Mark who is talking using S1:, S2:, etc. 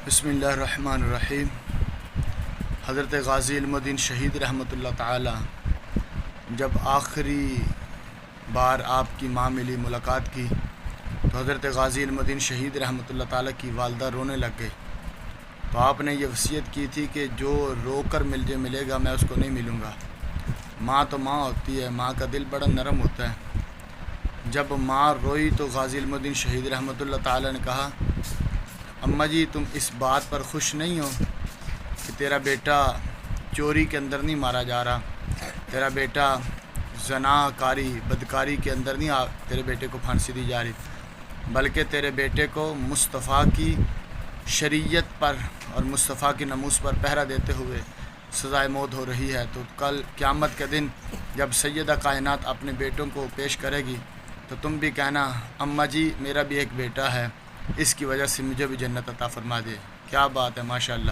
S1: بسم اللہ الرحمن الرحیم۔ حضرت غازی علم الدین شہید رحمۃ اللہ تعالی جب آخری بار آپ کی ماں ملی، ملاقات کی، تو حضرت غازی علم الدین شہید رحمۃ اللہ تعالی کی والدہ رونے لگ گئے۔ تو آپ نے یہ وصیت کی تھی کہ جو رو کر ملے گا میں اس کو نہیں ملوں گا۔ ماں تو ماں ہوتی ہے، ماں کا دل بڑا نرم ہوتا ہے۔ جب ماں روئی تو غازی علم الدین شہید رحمۃ اللہ تعالی نے کہا، اماں جی تم اس بات پر خوش نہیں ہو کہ تیرا بیٹا چوری کے اندر نہیں مارا جا رہا، تیرا بیٹا زنا کاری بدکاری کے اندر نہیں تیرے بیٹے کو پھانسی دی جا رہی، بلکہ تیرے بیٹے کو مصطفیٰ کی شریعت پر اور مصطفیٰ کی ناموس پر پہرا دیتے ہوئے سزائے موت ہو رہی ہے۔ تو کل قیامت کے دن جب سیدہ کائنات اپنے بیٹوں کو پیش کرے گی تو تم بھی کہنا، اماں جی میرا بھی ایک بیٹا ہے، اس کی وجہ سے مجھے بھی جنت عطا فرما دے۔ کیا بات ہے، ماشاءاللہ۔